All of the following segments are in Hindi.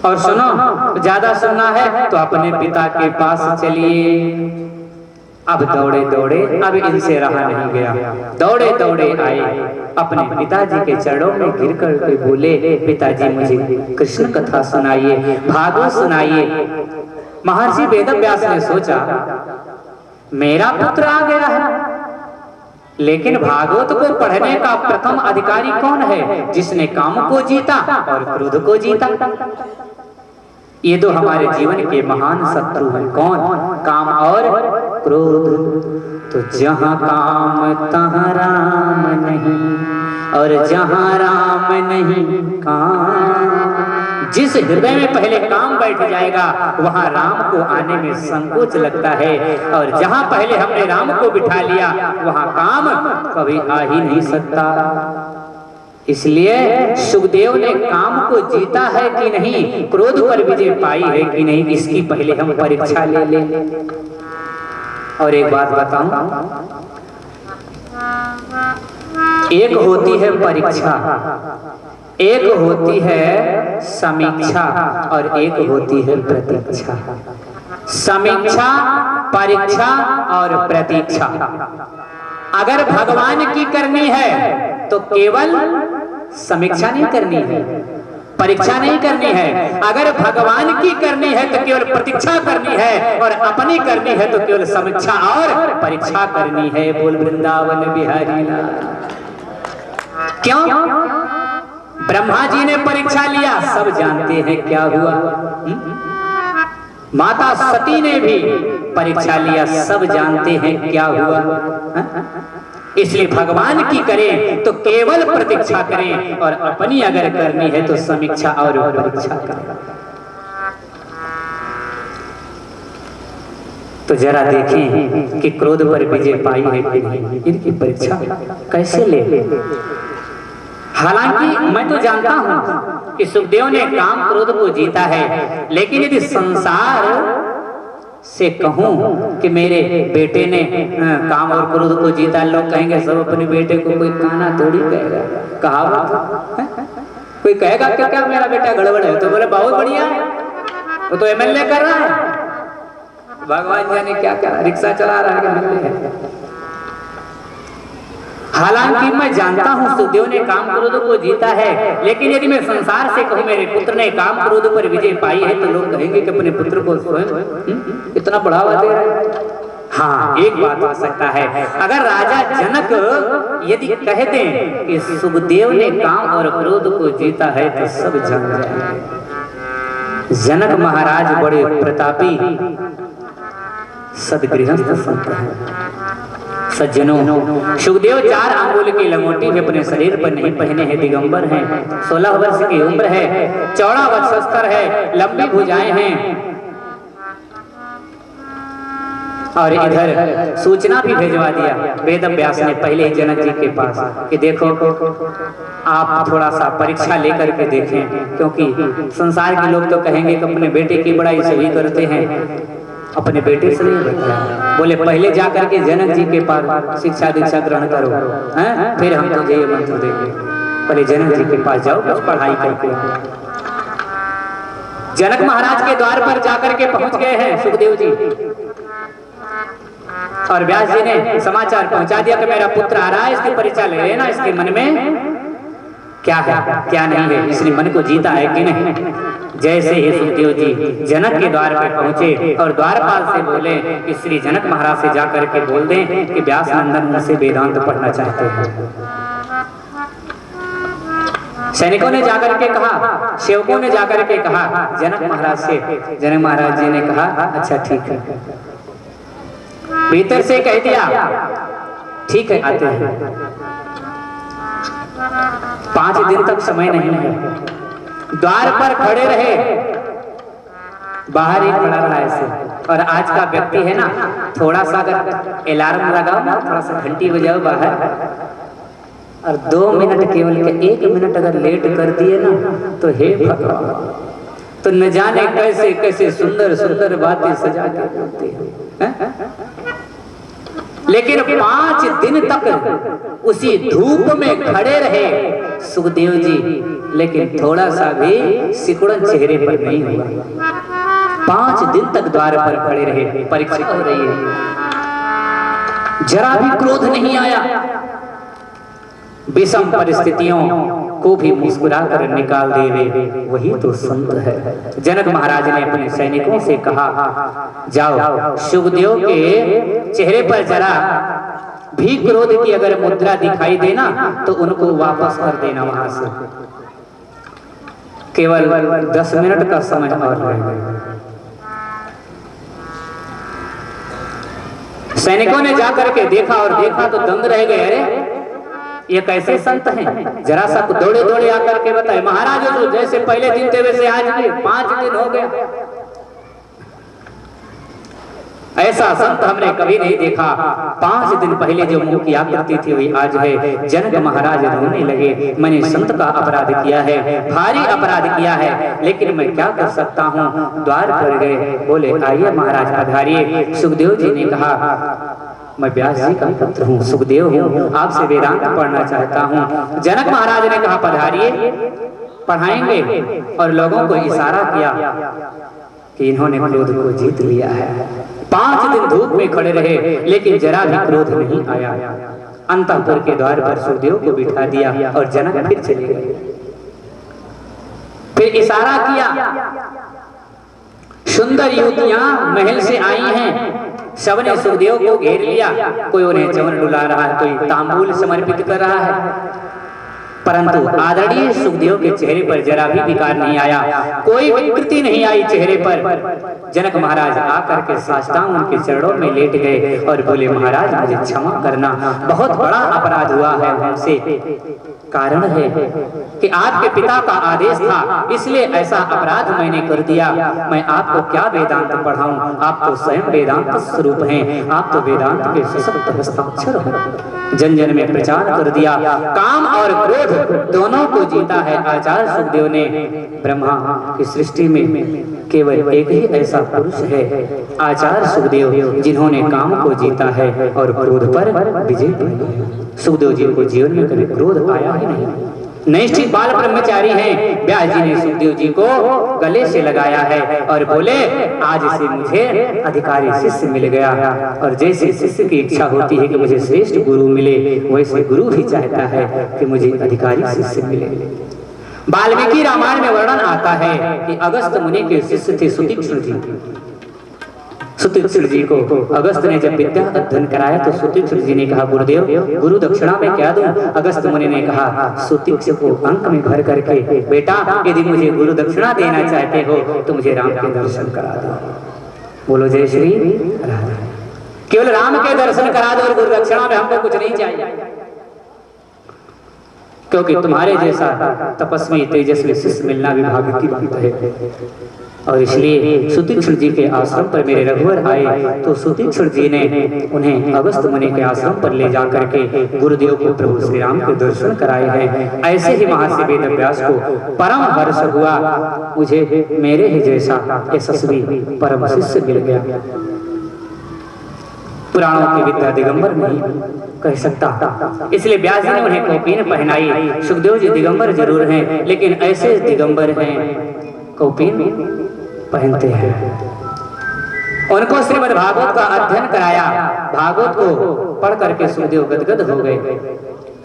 और सुनो, ज्यादा सुनना है तो अपने पिता के पास चलिए। अब दौड़े दौड़े, अब इनसे रहा नहीं गया, दौड़े दौड़े आए, अपने पिताजी के चरणों में गिर कर के बोले, पिताजी मुझे कृष्ण कथा सुनाइए, भागवत सुनाइए। महर्षि वेदव्यास ने सोचा, मेरा पुत्र आ गया है, लेकिन भागवत को पढ़ने का प्रथम अधिकारी कौन है? जिसने काम को जीता और क्रोध को जीता। ये दो हमारे जीवन के महान शत्रु हैं। कौन? काम और क्रोध। तो जहां काम तहां राम नहीं, और जहां राम नहीं काम। जिस हृदय में पहले काम बैठ जाएगा वहां राम को आने में संकोच लगता है, और जहां पहले हमने राम को बिठा लिया वहां काम कभी आ ही नहीं सकता। इसलिए सुखदेव ने काम को जीता है कि नहीं, क्रोध पर विजय पाई है कि नहीं, इसकी पहले हम परीक्षा ले लें। और एक बात बताऊं, एक होती है परीक्षा, एक होती है समीक्षा, और एक होती है प्रतीक्षा। समीक्षा, परीक्षा और प्रतीक्षा। अगर भगवान की करनी है तो केवल समीक्षा नहीं करनी है, परीक्षा नहीं करनी है। अगर भगवान की करनी है तो केवल प्रतीक्षा करनी है, और अपनी करनी है तो केवल समीक्षा और परीक्षा करनी है। बोल वृंदावन बिहारी लाल। क्यों? ब्रह्मा जी ने परीक्षा लिया, सब जानते हैं क्या हुआ। माता सती ने भी परीक्षा लिया, सब जानते हैं क्या हुआ। इसलिए भगवान की करें तो केवल प्रतीक्षा करें, और अपनी अगर करनी है तो समीक्षा और परीक्षा करें। तो जरा देखें कि क्रोध पर विजय पाई है कि नहीं, इनकी परीक्षा कैसे ले। हालांकि मैं तो जानता हूं कि सुखदेव ने काम क्रोध को जीता है, लेकिन यदि संसार से कहूं कि मेरे बेटे ने काम और क्रोध को जीता, लोग कहेंगे सब अपने बेटे को, कोई काना थोड़ी कहेगा, कहावत। कोई कहेगा क्या क्या मेरा बेटा गड़बड़ है, तो बोले बहुत बढ़िया है, वो तो एमएलए कर रहा है, भगवान जाने क्या क्या रिक्शा चला रहा है, एमएलए है। हालांकि मैं जानता हूं सुखदेव ने काम क्रोध को जीता है, लेकिन यदि मैं संसार से कहूं मेरे पुत्र ने काम क्रोध पर विजय पाई है, तो लोग कहेंगे कि अपने पुत्र को स्वयं इतना बढ़ावा दे रहे हैं। हाँ, एक बात हो सकता है, अगर राजा जनक यदि कह दें कि सुखदेव ने काम और क्रोध को जीता है तो सब जान जाएंगे। जनक महाराज बड़े प्रतापी सदगृहस्थ संत हैं। सज्जनों, सुखदेव 4 अंगुल की लंगोटी भी अपने शरीर पर नहीं पहने हैं, दिगंबर हैं, 16 वर्ष की उम्र है, चौड़ा वक्षस्तर है, लंबी भुजाएं हैं। और इधर सूचना भी भेजवा दिया वेदव्यास ने पहले जनक जी के पास कि देखो आप थोड़ा सा परीक्षा लेकर के देखें, क्योंकि संसार के लोग तो कहेंगे कि अपने बेटे की बड़ाई सभी करते हैं, अपने बेटे से नहीं बताया। बोले पहले जाकर के जनक जी के पास शिक्षा दीक्षा ग्रहण करो, हैं? फिर हम तुझे ये मंत्र देंगे। पहले जनक जी के पास जाओ, कुछ पढ़ाई करके। जनक महाराज के द्वार पर जाकर के पहुंच गए हैं सुखदेव जी, और व्यास जी ने समाचार पहुंचा दिया कि मेरा पुत्र आ रहा है, इसकी परिचय ले लेना, इसके मन में क्या है क्या नहीं है, इसने मन को जीता है कि नहीं। जैसे ही सुखदेव जी जनक के द्वार पर पहुंचे और द्वारपाल से बोले कि श्री जनक महाराज से जाकर के बोल दें कि व्यास नंदन उनसे वेदांत पढ़ना चाहते हैं। सैनिकों ने जाकर के कहा, सेवकों ने जाकर के कहा जनक महाराज से। जनक महाराज जी ने कहा अच्छा ठीक है। भीतर से कह दिया ठीक है आते हैं। 5 दिन तक समय नहीं है। द्वार पर खड़े रहे, बाहर ही खड़ा रहा ऐसे। और आज का व्यक्ति है ना, थोड़ा सा अगर अलार्म लगाओ ना, थोड़ा सा घंटी बजाओ बाहर, और 2 मिनट केवल के 1 मिनट अगर लेट कर दिए ना तो हे भगवान, तो न जाने कैसे कैसे सुंदर सुंदर बातें सजा के बोलते हैं। लेकिन 5 दिन तक उसी धूप में खड़े रहे सुखदेव जी, लेकिन थोड़ा सा भी सिकुड़न चेहरे पर नहीं हुआ। 5 दिन तक द्वार पर खड़े रहे, परीक्षा हो रही है, जरा भी क्रोध नहीं आया। विषम परिस्थितियों को भी मुस्कुरा कर निकाल देवे, वही तो संत है। जनक महाराज ने अपने सैनिकों से कहा, जाओ सुखदेव के चेहरे पर जरा भी क्रोध की अगर मुद्रा दिखाई देना तो उनको वापस कर देना वहां से। केवल 10 मिनट का समय और रह गया। सैनिकों ने जाकर के देखा और देखा तो दंग रह गए, अरे ये कैसे संत हैं? जरा सा दौड़े दौड़े आकर के बताए, महाराज तो जैसे पहले दिन थे वैसे आज भी 5 दिन हो गया। ऐसा संत हमने कभी नहीं देखा। 5 दिन पहले जो मुंह की आकृति थी वही आज है। जनक महाराज रोने लगे, मैंने संत का अपराध किया है, भारी अपराध किया है, लेकिन मैं क्या कर सकता हूँ। द्वार पर गए, बोले आइए महाराज पधारिए। सुखदेव जी ने कहा, मैं व्यास जी का पुत्र हूँ, सुखदेव हूँ, आपसे वेदांत पढ़ना चाहता हूँ। जनक महाराज ने कहा पधारिए, पढ़ाएंगे। और लोगों को इशारा किया कि इन्होंने क्रोध को जीत लिया है। 5 दिन धूप में खड़े रहे, लेकिन जरा भी क्रोध नहीं आया। अंतःपुर के द्वार पर सुखदेव को बिठा दिया और जनक फिर चले गए। फिर इशारा किया, सुंदर युवतियां महल से आई हैं। सबने सुखदेव को घेर लिया, कोई उन्हें चवन डुला रहा है, कोई तांबूल समर्पित कर रहा है, परंतु आदरणीय सुखदेव के चेहरे पर जरा भी विकार नहीं आया, कोई विकृति नहीं आई चेहरे पर। जनक महाराज आकर के साष्टांग उनके चरणों में लेट गए और बोले, महाराज मुझे क्षमा करना, बहुत बड़ा अपराध हुआ है हमसे। कारण है कि आपके पिता का आदेश था, इसलिए ऐसा अपराध मैंने कर दिया। मैं आपको क्या वेदांत पढ़ाऊं, आप तो स्वयं वेदांत स्वरूप हैं, आप तो वेदांत के सशक्त हस्ताक्षर हैं। जन जन में प्रचार कर दिया, काम और क्रोध दोनों को जीता है आचार्य सुखदेव ने। ब्रह्मा की सृष्टि में केवल एक ही ऐसा पुरुष है, आचार्य सुखदेव, जिन्होंने काम को जीता है और क्रोध पर विजय पाई है। सुखदेव जी को जीवन में कभी क्रोध आया ही नहीं। नैष्ठिक बाल ब्रह्मचारी हैं। व्यास जी ने सुखदेव जी को गले से लगाया है और बोले, आज से मुझे अधिकारी शिष्य मिल गया। और जैसे शिष्य की इच्छा होती है कि मुझे श्रेष्ठ गुरु मिले, वैसे गुरु भी चाहता है कि मुझे अधिकारी शिष्य मिले। वाल्मीकि रामायण में वर्णन आता है कि अगस्त मुनि के शिष्य थे सुतीक्ष्ण जी। सुतीक्ष्ण जी को अगस्त ने जब विद्या अध्ययन कराया तो सुतीक्ष्ण जी ने कहा, गुरुदेव गुरु दक्षिणा में क्या दूं? अगस्त मुनि ने कहा, सुतीक्ष्ण को अंक में भर करके, बेटा यदि मुझे गुरु दक्षिणा देना चाहते हो तो मुझे राम के दर्शन करा दो। बोलो जय श्री राधे। केवल राम के दर्शन करा दो और गुरु दक्षिणा में हमको कुछ नहीं चाहिए, क्योंकि तुम्हारे जैसा तपस्वी तेजस्वी शिष्य मिलना भी भाग्य की बात है। और इसलिए सुतीक्ष्ण जी के आश्रम पर मेरे रघुवर आए तो सुतीक्ष्ण जी ने उन्हें अगस्त मुनि के आश्रम पर ले जाकर के गुरुदेव को प्रभु श्री राम के दर्शन कराए हैं। ऐसे ही महर्षि वेदव्यास को परम हर्ष हुआ, मुझे मेरे ही जैसा यशस्वी परम शिष्य मिल गया। पुराणों की विद्या दिगंबर नहीं कह सकता, इसलिए व्यास जी ने उन्हें कौपीन पहनाई। सुखदेव जी दिगंबर जरूर हैं, लेकिन ऐसे दिगंबर हैं कौपीन पहनते हैं। उनको श्रीमद् भागवत का अध्ययन कराया। भागवत को पढ़ करके सुखदेव गदगद हो गए।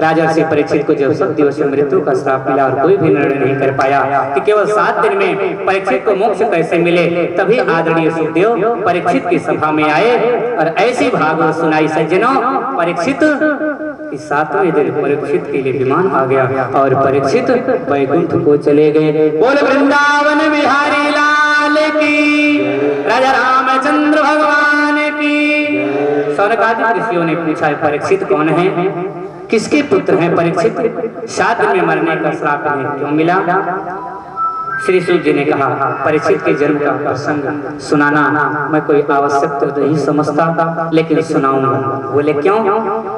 राजर्षि परीक्षित को जब 7 दिवस में मृत्यु का श्राप मिला और कोई भी निर्णय नहीं कर पाया कि केवल 7 दिन में परीक्षित को मोक्ष कैसे मिले, तभी आदरणीय सुखदेव परीक्षित की सभा में आए और ऐसी भागवत सुनाई। सज्जनों, परीक्षित 7वें दिन परीक्षित के लिए विमान आ गया और परीक्षित वैकुंठ को चले गए। बोल वृंदावन बिहारी लाल की, राजा रामचंद्र भगवान की। सौनकादि ऋषियों ने पूछा, परीक्षित कौन है, किसके पुत्र हैं परीक्षित? 7 दिन में मरने का श्राप है, क्यों मिला? श्री सूत जी ने कहा, परीक्षित के जन्म का प्रसंग सुनाना मैं कोई आवश्यक तो नहीं समझता, लेकिन सुनाऊंगा। बोले क्यों?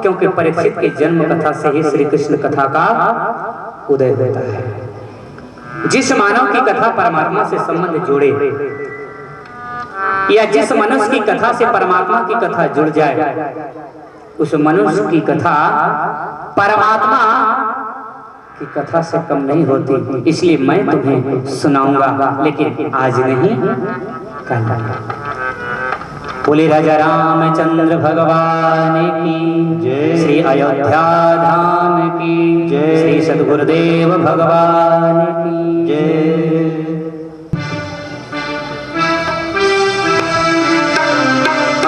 क्योंकि परीक्षित के जन्म कथा से ही श्री कृष्ण कथा का उदय होता है। जिस मानव की कथा परमात्मा से संबंध जोड़े या जिस मनुष्य की कथा से परमात्मा की कथा जुड़ जाए, उस मनुष्य की कथा परमात्मा कि कथा से कम नहीं होती, इसलिए मैं तुम्हें सुनाऊंगा, लेकिन आज नहीं कल। बोले राजा रामचंद्र भगवान की जय, श्री अयोध्या धाम की जय, श्री सद्गुरुदेव भगवान की जय।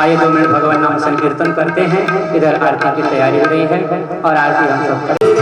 आइए 2 मिनट भगवान नाम संकीर्तन करते हैं। इधर आरती की तैयारी हो रही है और आरती हम सब करते हैं।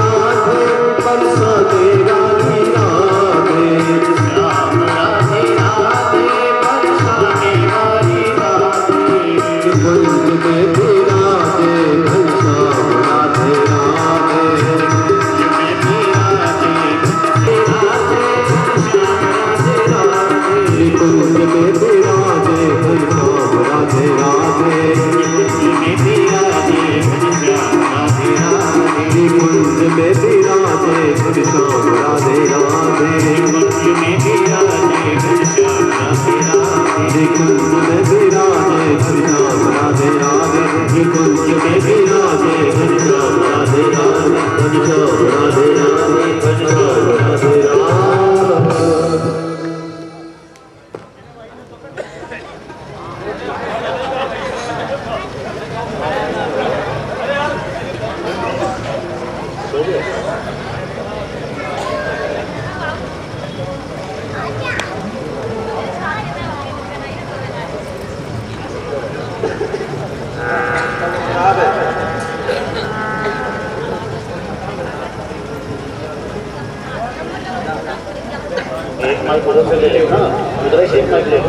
एक माइक उधर से ले लो ना, उधर से एक माइक ले लो।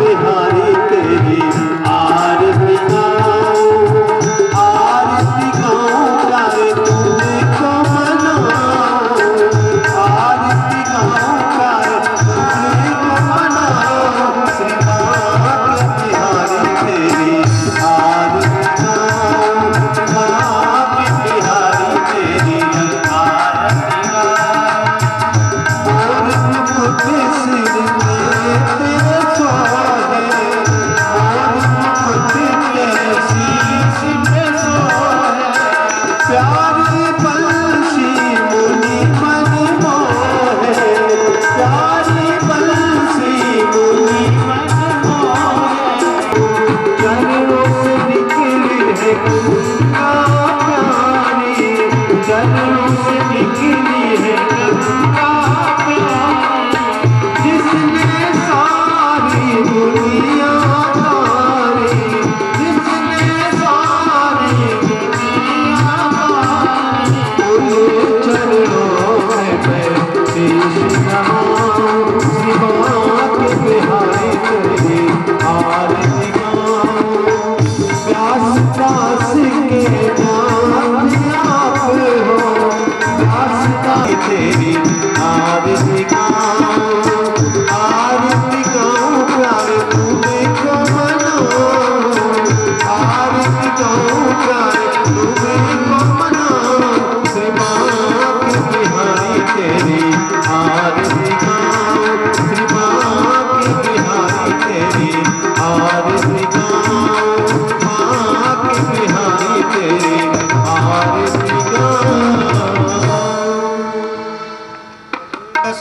बिहारी तेरी आरती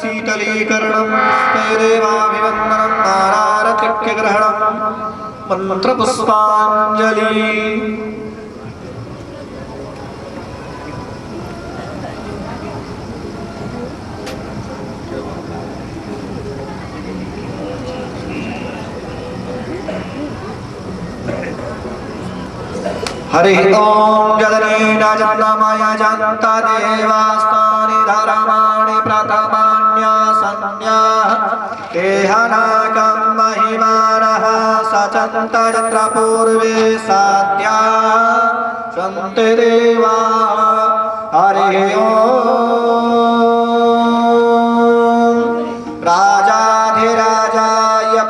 शीतलीकरणं स्मैरेवाभिवन्दनं नारारतिग्रहणं मन्त्रपुष्पाञ्जलि। हरि ओम जलनी राजन्नामाया जानता देवास्तानि धर्माणि प्रथमान्या संज्ञा केहनाकं महिमानः सचन्त पूर्वे साध्या सन्ति देवा। हरि ओम राजाधिराजाय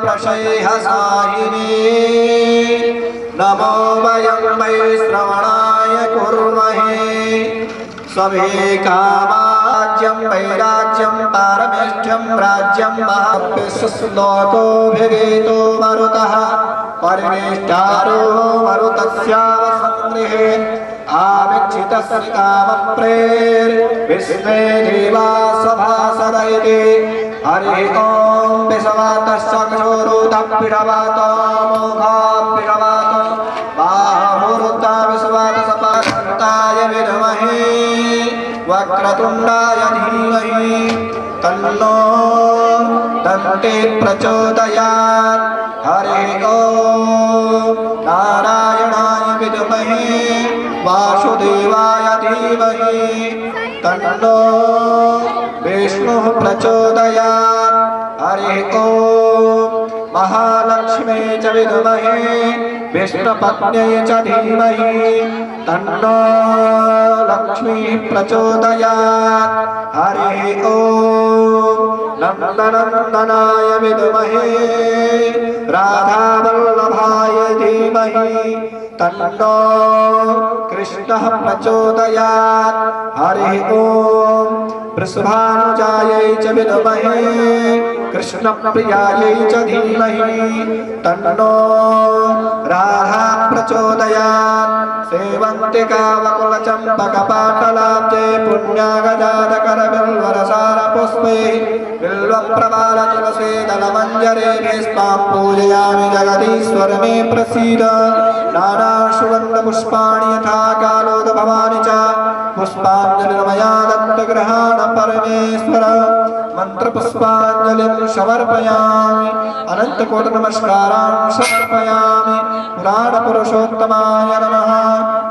प्रशयसाहिने नमो वयं वै श्रवणाय कुर्महे। सभे कामाः राज्यं वैराज्यं पारमेष्ठ्यं राज्यं महाविश्लोकोऽभिगीतो मरुतः परिवेष्टारो मरुतस्यावसङ्गृहे आविक्षितस्य कामप्रेर विश्वे देवा सभासदैते हरिः ॐ विश्वातस्य क्षोरुतपिडवातो मोघापिडवातो बाहुरुद्धा विश्वातसपाताय विद्महे वक्रतुण्डाय धीमहि तन्नो दन्ते प्रचोदयात् हरिः ॐ नारायणाय विद्महे वासुदेवाय धीमहि तन्नो विष्णुः प्रचोदयात् हरिः ॐ महालक्ष्मी च विद्महे विष्णुपत्न्यै च धीमहि तन्नो लक्ष्मी प्रचोदयात् हरिः ॐ नन्दनन्दनाय विद्महे राधावल्लभाय धीमहि तन्नो कृष्णः प्रचोदयात् हरिः ॐ वृषभानुजायै च विद्महे कृष्णप्रियायै च धीमहि तन्नो राधा प्रचोदयात् सेवन्तिका वकुलचम्पकपाटलाब्जे पुण्यागजातकरबिल्वरसारपुष्पे बिल्वप्रवालतुलसीदलमञ्जरेभिस्तां पूजयामि जगदीश्वर मे प्रसीद नानासुगन्धपुष्पाणि यथा कालोद्भवानि च पुष्पाञ्जलिर्मया दत्तगृहाण परमेश्वर मंत्रपुष्पाञ्जलिं समर्पयामि अनन्तकोटिनमस्कारान् समर्पयामि पुराणपुरुषोत्तमाय नमः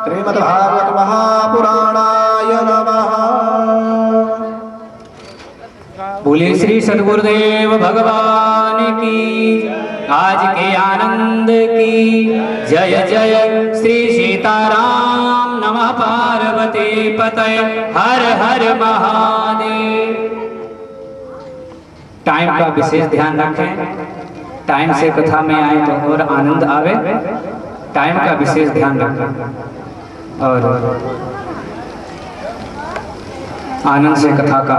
श्रीमद्भागवत महापुराणाय नमः। बोले श्री सद्गुरुदेव भगवान की आज के आनंद की जय जय श्री सीताराम नमः पार्वती पतये हर हर महादेव। टाइम का विशेष ध्यान रखें, टाइम से कथा में आए तो और आनंद आवे, टाइम का विशेष ध्यान रखें और आनंद से कथा का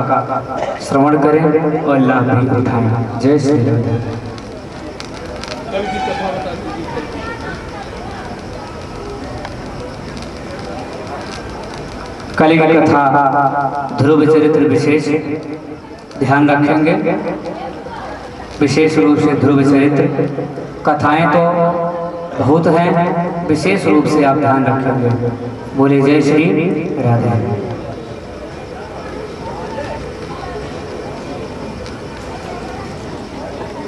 श्रवण करें और लाभ भी उठाएं। जय श्री राम। कल की कथा ध्रुव चरित्र विशेष ध्यान रखेंगे, विशेष रूप से ध्रुव चरित्र। कथाएं तो बहुत हैं, विशेष रूप से आप ध्यान रखेंगे। बोले जय श्री राधे।